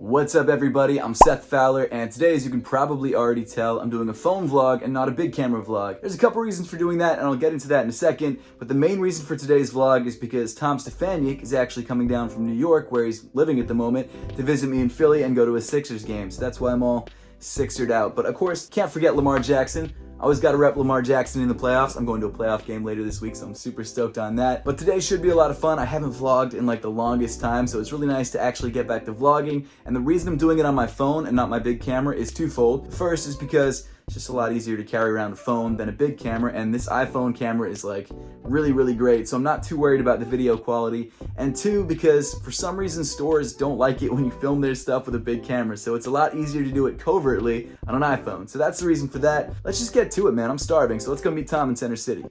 What's up everybody, I'm Seth Fowler, and today, as you can probably already tell, I'm doing a phone vlog and not a big camera vlog. There's a couple reasons for doing that, and I'll get into that in a second, but the main reason for today's vlog is because Tom Stefaniuk is actually coming down from New York, where he's living at the moment, to visit me in Philly and go to a Sixers game, so that's why I'm all Sixered out. But of course, can't forget Lamar Jackson. Always got to rep Lamar Jackson in the playoffs. I'm going to a playoff game later this week, so I'm super stoked on that. But today should be a lot of fun. I haven't vlogged in like the longest time, so it's really nice to actually get back to vlogging. And the reason I'm doing it on my phone and not my big camera is twofold. The first is because it's just a lot easier to carry around a phone than a big camera, and this iPhone camera is like really great, so I'm not too worried about the video quality. And two, because for some reason stores don't like it when you film their stuff with a big camera, so it's a lot easier to do it covertly on an iPhone. So that's the reason for that. Let's just get to it, man. I'm starving, so let's go meet Tom in Center City.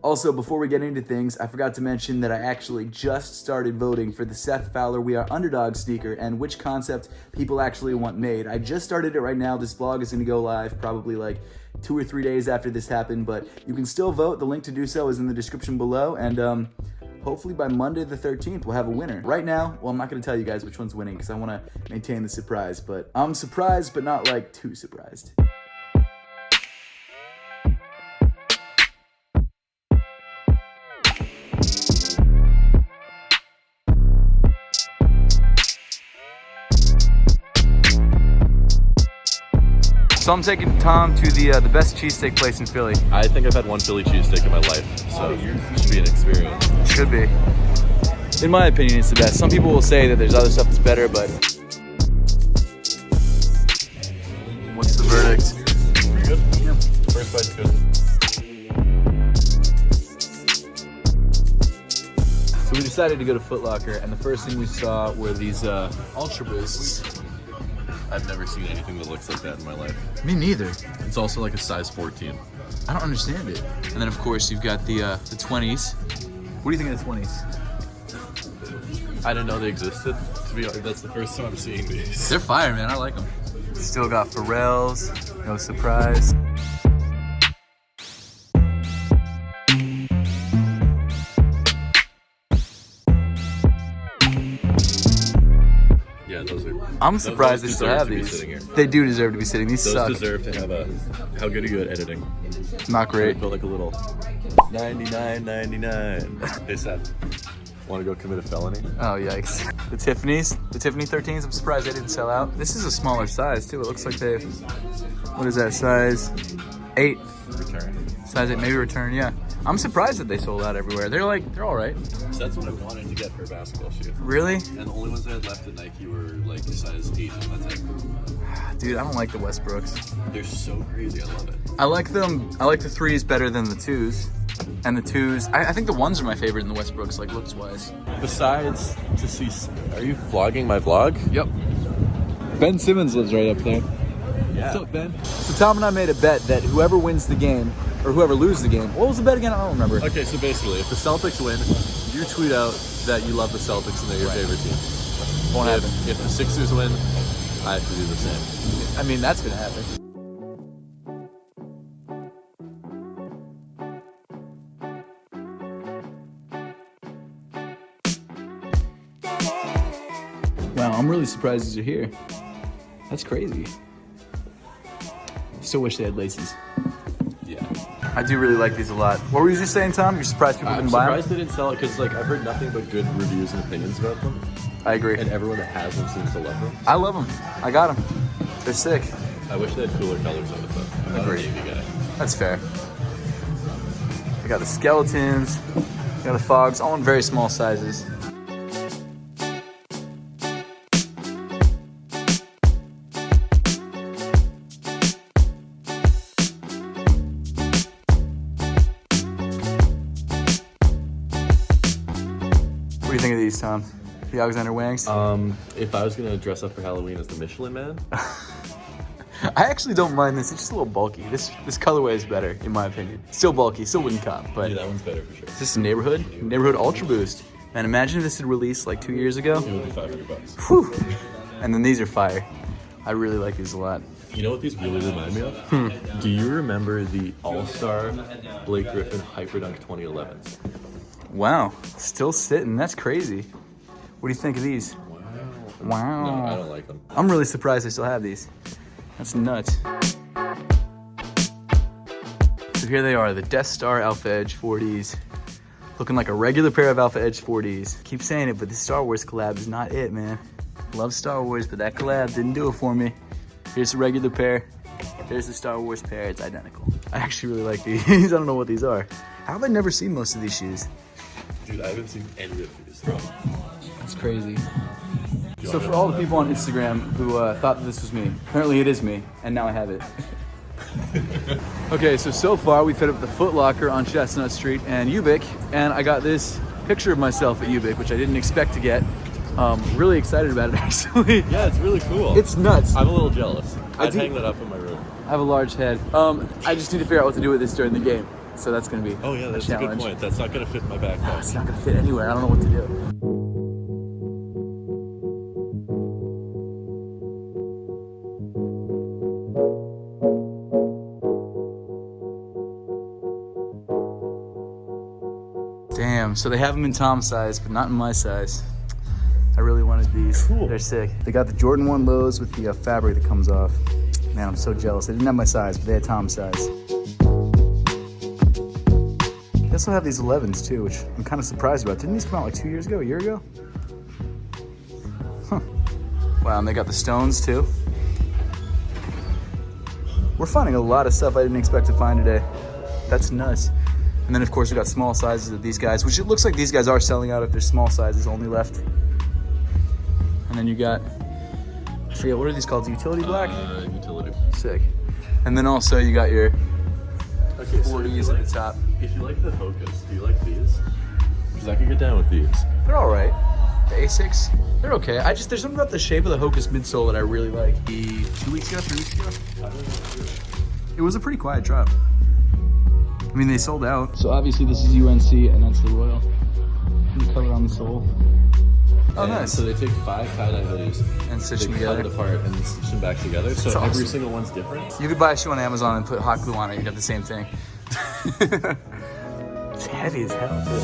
Also, before we get into things, I forgot to mention that I actually just started voting for the Seth Fowler We Are Underdogs sneaker and which concept people actually want made. I just started it right now. This vlog is going to go live probably like 2 or 3 days after this happened, but you can still vote. The link to do so is in the description below, and hopefully by Monday the 13th, we'll have a winner. Right now, well, I'm not going to tell you guys which one's winning because I want to maintain the surprise, but I'm surprised, but not like too surprised. So I'm taking Tom to the best cheesesteak place in Philly. I think I've had one Philly cheesesteak in my life, so it should be an experience. Should be. In my opinion, it's the best. Some people will say that there's other stuff that's better, but... What's the verdict? Pretty good? Yeah. First bite's good. So we decided to go to Foot Locker, and the first thing we saw were these Ultra Boosts. I've never seen anything that looks like that in my life. Me neither. It's also like a size 14. I don't understand it. And then of course you've got the 20s. What do you think of the 20s? I didn't know they existed. To be honest, that's the first time I'm seeing these. They're fire, man. I like them. Still got Pharrell's. No surprise. Yeah, those are... I'm surprised they those still have deserve to be these. sitting here. They do deserve to be sitting. These Those suck. deserve to have a... How good are you at editing? Not great. Put like a little... 99.99. Hey Seth, want to go commit a felony? Oh, yikes. The Tiffany 13s, I'm surprised they didn't sell out. This is a smaller size, too. It looks like they've... What is that, size 8? Return. Size 8, maybe return, yeah. I'm surprised that they sold out everywhere. They're all right. So that's what I wanted to get for a basketball shoe. Really? And the only ones I had left at Nike were like size 8, and that's it. Dude, I don't like the Westbrooks. They're so crazy, I love it. I like them. I like the 3s better than the 2s. And the 2s, I think the 1s are my favorite in the Westbrooks, like looks-wise. Besides, to see... Are you vlogging my vlog? Yep. Ben Simmons lives right up there. Yeah. What's up, Ben? So Tom and I made a bet that whoever wins the game, or whoever loses the game, what was the bet again? I don't remember. Okay, so basically, if the Celtics win, you tweet out that you love the Celtics and they're your favorite team. Won't happen. If the Sixers win, I have to do the same. I mean, that's gonna happen. Wow, I'm really surprised these are here. That's crazy. Still wish they had laces. Yeah. I do really like these a lot. What were you just saying, Tom? You're surprised people I'm didn't buy them? surprised they didn't sell it because like I've heard nothing but good reviews and opinions about them. I agree. And everyone that has them seems to love them. I love them. I got them. They're sick. I wish they had cooler colors on it though. I'm not a Agreed. navy guy. That's fair. I got the skeletons, got the fogs, all in very small sizes. What do you think of these, Tom? The Alexander Wangs? If I was gonna dress up for Halloween as the Michelin Man, I actually don't mind this. It's just a little bulky. This colorway is better, in my opinion. Still bulky, still wouldn't cop, but yeah, that one's better for sure. is this a neighborhood Ultra Boost? Man, imagine if this had released like 2 years ago. It would be $500. Whew. And then these are fire. I really like these a lot. You know what these really remind me of? Do you remember the All-Star Blake Griffin Hyperdunk 2011s? Wow, still sitting. That's crazy. What do you think of these? Wow. Wow. No, I don't like them. I'm really surprised they still have these. That's nuts. So here they are, the Death Star Alpha Edge 40s. Looking like a regular pair of Alpha Edge 40s. Keep saying it, but the Star Wars collab is not it, man. Love Star Wars, but that collab didn't do it for me. Here's the regular pair. There's the Star Wars pair. It's identical. I actually really like these. I don't know what these are. How have I never seen most of these shoes? Dude, I haven't seen any of these. That's crazy. So for all the people on Instagram who thought that this was me, apparently it is me, and now I have it. Okay, so far we've hit up the Foot Locker on Chestnut Street and Ubik, and I got this picture of myself at Ubik, which I didn't expect to get. Really excited about it, actually. Yeah, it's really cool. It's nuts. I'm a little jealous. I'd hang that up in my room. I have a large head. I just need to figure out what to do with this during the game. So that's going to be Oh yeah, that's a good point. That's not going to fit in my backpack. It's not going to fit anywhere. I don't know what to do. Damn, so they have them in Tom's size, but not in my size. I really wanted these. Cool. They're sick. They got the Jordan 1 lows with the fabric that comes off. Man, I'm so jealous. They didn't have my size, but they had Tom's size. They also have these 11s too, which I'm kind of surprised about. Didn't these come out like 2 years ago, a year ago? Huh. Wow, and they got the Stones too. We're finding a lot of stuff I didn't expect to find today. That's nuts. And then of course we got small sizes of these guys, which it looks like these guys are selling out if there's small sizes only left. And then you got, I forget, what are these called? Utility black? Utility. Sick. And then also you got your Okay, 40s at the top. If you like the Hokas, do you like these? Because I can get down with these. They're all right. The Asics, they're okay. There's something about the shape of the Hokas midsole that I really like. 2 weeks ago, 3 weeks ago? It was a pretty quiet drop. I mean, they sold out. So obviously this is UNC and that's the Royal. And the color on the sole. Oh, nice. So they take 5 tie-dye hoodies And stitch them they together. cut it apart and stitch them back together. So That's every awesome. single one's different. You could buy a shoe on Amazon and put hot glue on it. You'd have the same thing. It's heavy as hell, too.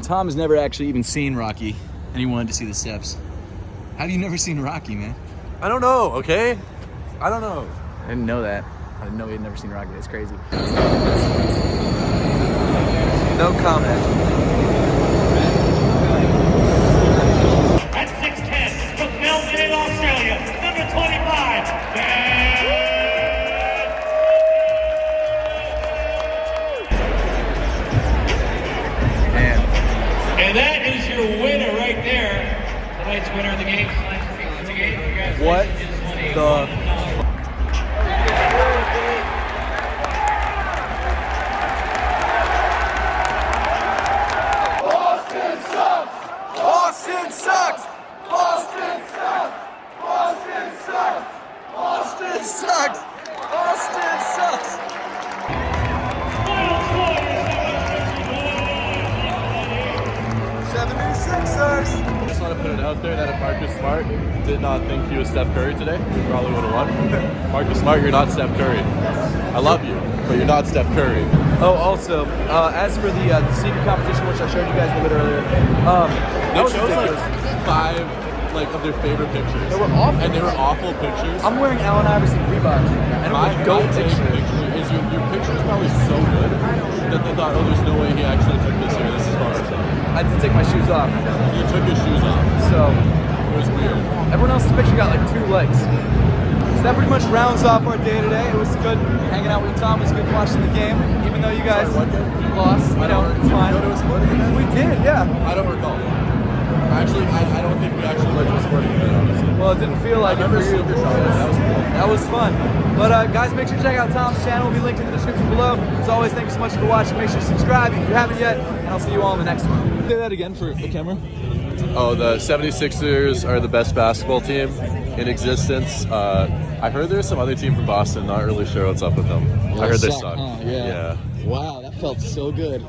Tom has never actually even seen Rocky, and he wanted to see the steps. How have you never seen Rocky, man? I don't know, okay? I don't know. I didn't know that. I didn't know he had never seen Rocky. That's crazy. No comment. At 6'10", from Melbourne in Australia, number 25, Man. and that is your winner right there. Tonight's winner of the game. What the... Boston sucks! Boston sucks! Boston sucks! Boston sucks! Boston sucks! Boston sucks! Final score is 76ers! I just want to put it out there that if Marcus Smart did not think he was Steph Curry today, he probably would have won. Marcus Smart, you're not Steph Curry. I love you, but you're not Steph Curry. Oh, also, as for the sneaker competition, which I showed you guys a little bit earlier, They chose like 5 of their favorite pictures. They were awful. And they were awful pictures. I'm wearing Allen Iverson Reeboks, and it My was goat take picture. is your picture is probably so good that they thought, oh, there's no way he actually took this here. This is Photoshop. I had to take my shoes off, He took his shoes off. so It was weird. everyone else's picture got like 2 likes. So that pretty much rounds off our day today. It was good hanging out with you, Tom. It was good watching the game, even though you guys Sorry, what game? lost. I don't It's fine. Go to a sporting event? We did, yeah. I don't recall. Actually, I don't think we actually went to a sporting event, honestly. Well, it didn't feel like I it remember for you. Super Shot. That was cool. That was fun. But guys, make sure to check out Tom's channel. It'll be linked in the description below. As always, thank you so much for watching. Make sure to subscribe if you haven't yet, and I'll see you all in the next one. Say that again for the camera. Oh, the 76ers are the best basketball team in existence. I heard there's some other team from Boston. Not really sure what's up with them. I heard they suck, suck. huh? Yeah. Wow, that felt so good.